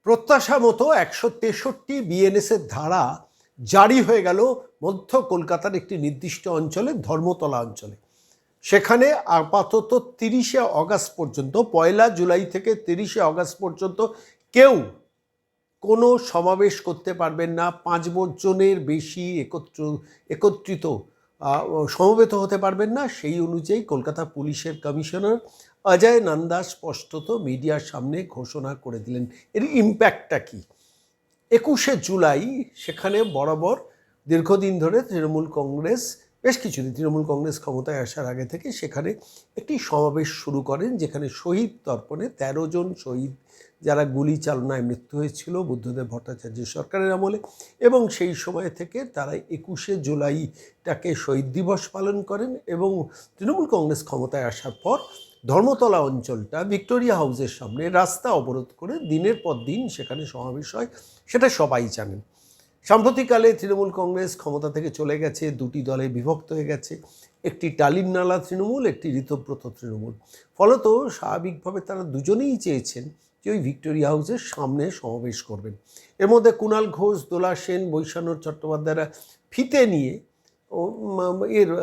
প্রত্যাশা মতো ১৬৩ বিএনএসের ধারা জারি হয়ে গেল মধ্য কলকাতার একটি নির্দিষ্ট অঞ্চলে, ধর্মতলা অঞ্চলে। সেখানে আপাতত ৩০শে অগাস্ট পর্যন্ত, ১লা জুলাই থেকে ৩০শে অগাস্ট পর্যন্ত কেউ কোনো সমাবেশ করতে পারবেন না, ৫ জনের বেশি একত্রিত সমবেত হতে পারবেন না। সেই অনুযায়ী কলকাতা পুলিশের কমিশনার অজয় নন্দা স্পষ্টত মিডিয়ার সামনে ঘোষণা করে দিলেন। এর ইম্প্যাক্টটা কী? ২১শে জুলাই সেখানে বরাবর দীর্ঘদিন ধরে তৃণমূল কংগ্রেস, বেশ কিছুদিন তৃণমূল কংগ্রেস ক্ষমতায় আসার আগে থেকে সেখানে একটি সমাবেশ শুরু করেন, যেখানে শহীদ তর্পণে ১৩ জন শহীদ যারা গুলি চালনায় মৃত্যু হয়েছিল বুদ্ধদেব ভট্টাচার্য সরকারের আমলে, এবং সেই সময় থেকে তারা ২১শে জুলাইটাকে শহীদ দিবস পালন করেন। এবং তৃণমূল কংগ্রেস ক্ষমতায় আসার পর ধর্মতলা অঞ্চলটা ভিক্টোরিয়া হাউসের সামনে রাস্তা অবরোধ করে দিনের পর দিন সেখানে সমাবেশ হয়, সেটা সবাই জানেন। সাম্প্রতিককালে তৃণমূল কংগ্রেস ক্ষমতা থেকে চলে গেছে, দুটি দলে বিভক্ত হয়ে গেছে, একটি টালিমনালা তৃণমূল, একটি ঋতব্রত তৃণমূল। ফলত স্বাভাবিকভাবে তারা দুজনেই চেয়েছেন যে ওই ভিক্টোরিয়া হাউসের সামনে সমাবেশ করবেন। এর মধ্যে কুণাল ঘোষ, দোলা সেন, বৈশানর চট্টোপাধ্যায়রা ফিতে নিয়ে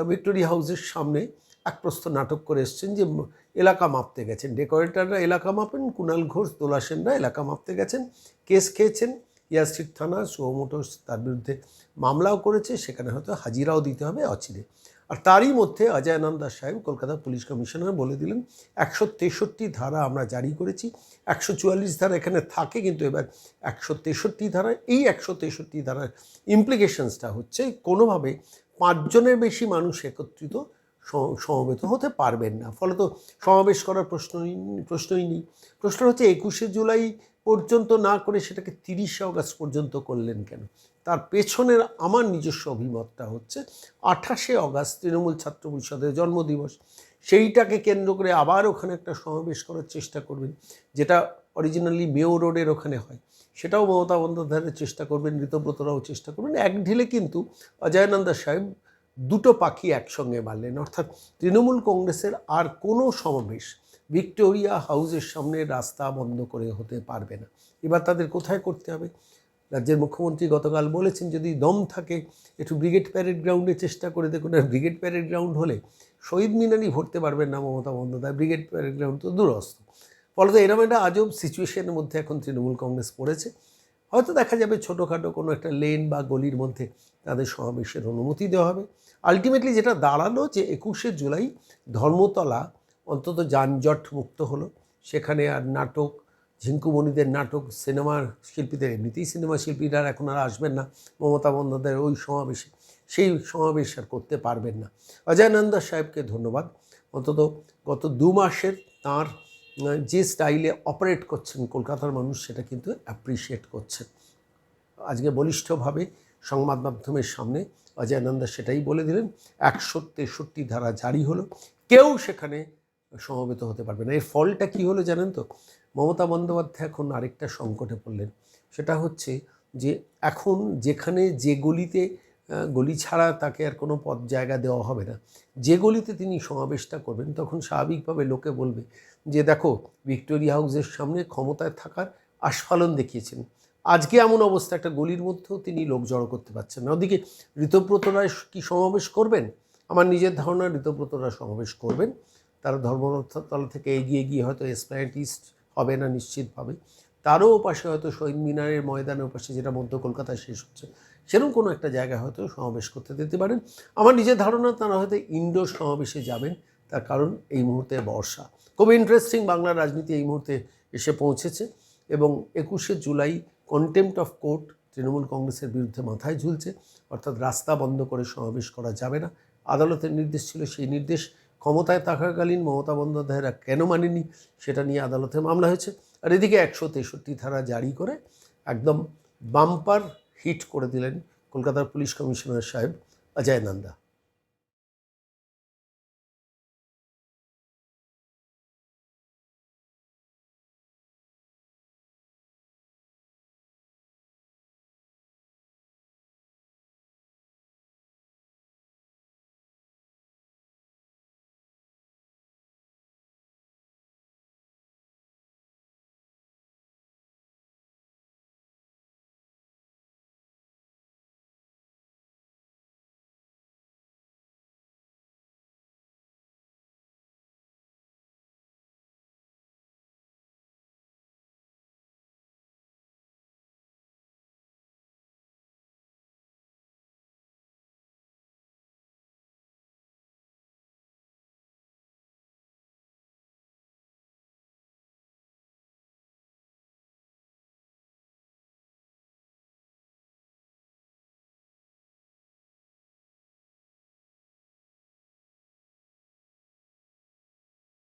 ভিক্টোরিয়া হাউসের সামনে এক প্রস্থ নাটক করে এসছেন যে এলাকা মাপতে গেছেন। ডেকোরেটররা এলাকা মাপেন, কুণাল ঘোষ, দোলা সেনরা এলাকা মাপতে গেছেন, কেস খেয়েছেন। ইয়াস্ট্রিট থানা, সুও মোটরস তার বিরুদ্ধে মামলাও করেছে, সেখানে হয়তো হাজিরাও দিতে হবে অচিরে। আর তারই মধ্যে অজয় নন্দা সাহেব, কলকাতা পুলিশ কমিশনার, বলে দিলেন ১৬৩ ধারা আমরা জারি করেছি। ১৪৪ ধারা এখানে থাকে, কিন্তু এবার ১৬৩ ধারা, এই ১৬৩ ধারার ইমপ্লিকেশনসটা হচ্ছে কোনোভাবে ৫ জনের বেশি মানুষ একত্রিত সমবেত হতে পারবেন না। ফলত সমাবেশ করার প্রশ্নই নেই। প্রশ্ন হচ্ছে ২১শে জুলাই পর্যন্ত না করে সেটাকে ৩০শে অগাস্ট পর্যন্ত করলেন কেন? তার পেছনের আমার নিজস্ব অভিমতটা হচ্ছে ২৮শে অগাস্ট তৃণমূল ছাত্র পরিষদের জন্মদিবস, সেইটাকে কেন্দ্র করে আবার ওখানে একটা সমাবেশ করার চেষ্টা করবেন, যেটা অরিজিনালি মেয়ো রোডের ওখানে হয়। সেটাও মমতা বন্দ্যোপাধ্যায়ের চেষ্টা করবেন, ঋতব্রতরাও চেষ্টা করবেন। এক ঢিলে কিন্তু অজয় নন্দা সাহেব দুটো পাখি একসঙ্গে মারলেন, অর্থাৎ তৃণমূল কংগ্রেসের আর কোনো সমাবেশ ভিক্টোরিয়া হাউসের সামনে রাস্তা বন্ধ করে হতে পারবে না। এবার তাদের কোথায় করতে হবে? রাজ্যের মুখ্যমন্ত্রী গতকাল বলেছেন যদি দম থাকে একটু ব্রিগেড প্যারেড গ্রাউন্ডে চেষ্টা করে দেখুন। আর ব্রিগেড প্যারেড গ্রাউন্ড হলে শহীদ মিনারই ভরতে পারবেন না Mamata Bandyopadhyay, brigade parade ground তো দূরস্থ। ফলত এরকম একটা আজব সিচুয়েশনের মধ্যে এখন তৃণমূল কংগ্রেস পড়েছে। হয়তো দেখা যাবে ছোটোখাটো কোনো একটা লেন বা গলির মধ্যে তাদের সমাবেশের অনুমতি দেওয়া হবে। আলটিমেটলি যেটা দাঁড়ালো যে ২১শে জুলাই ধর্মতলা অন্তত যানজট মুক্ত হলো। সেখানে আর নাটক, ঝিঙ্কুমণিদের নাটক, সিনেমার শিল্পীদের, এমনিতেই সিনেমা শিল্পীরা এখন আর আসবেন না মমতা বন্দ্যোপাধ্যায়ের ওই সমাবেশে, সেই সমাবেশ আর করতে পারবেন না। অজয় নন্দা সাহেবকে ধন্যবাদ, অন্তত গত ২ মাসের তাঁর যে স্টাইলে অপারেট করছেন কলকাতার মানুষ, সেটা কিন্তু অ্যাপ্রিসিয়েট করছেন। আজকে বলিষ্ঠভাবে সংবাদ মাধ্যমের সামনে অজয় নন্দা সেটাই বলে দিলেন, ১৬৩ ধারা জারি হলো, কেউ সেখানে সমবেত হতে পারবে না। এর ফলটা কী হলো জানেন তো? মমতা বন্দ্যোপাধ্যায় এখন আরেকটা সংকটে পড়লেন। সেটা হচ্ছে যে এখন যেখানে যে গলিতে গলি ছাড়া তাকে আর কোনো পথ জায়গা দেওয়া হবে না, যে গলিতে তিনি সমাবেশটা করবেন, তখন স্বাভাবিকভাবে লোকে বলবে যে দেখো ভিক্টোরিয়া হাউসের সামনে ক্ষমতায় থাকার আস্ফালন দেখিয়েছেন, আজকে এমন অবস্থা একটা গলির মধ্যেও তিনি লোক জড়ো করতে পারছেন না। ওদিকে ঋতব্রত রায় কি সমাবেশ করবেন? আমার নিজের ধারণা ঋতব্রত রায় সমাবেশ করবেন। তারা ধর্মতলা থেকে এগিয়ে গিয়ে হয়তো এসপ্ল্যানেড ইস্ট হবে না নিশ্চিতভাবে, তারও ওপাশে হয়তো শহীদ মিনারের ময়দানের ওপাশে, যেটা মধ্য কলকাতায় শেষ হচ্ছে, সেরকম কোনো একটা জায়গায় হয়তো সমাবেশ করতে দিতে পারেন। আমার নিজের ধারণা তারা হয়তো ইনডোর সমাবেশে যাবেন, তার কারণ এই মুহূর্তে বর্ষা। খুব ইন্টারেস্টিং বাংলার রাজনীতি এই মুহূর্তে এসে পৌঁছেছে, এবং ২১শে July contempt of court Trinamool কংগ্রেসের বিরুদ্ধে মাথায় ঝুলছে, অর্থাৎ রাস্তা বন্ধ করে সমাবেশ করা যাবে না। আদালতের নির্দেশ ছিল, সেই নির্দেশ ক্ষমতায় থাকাকালীন মমতা বন্দ্যোপাধ্যায়রা কেন মানেনি, সেটা নিয়ে আদালতে মামলা হয়েছে। আর এদিকে ১৬৩ ধারা জারি করে একদম বাম্পার হিট করে দিলেন কলকাতার পুলিশ কমিশনার সাহেব অজয় নন্দা।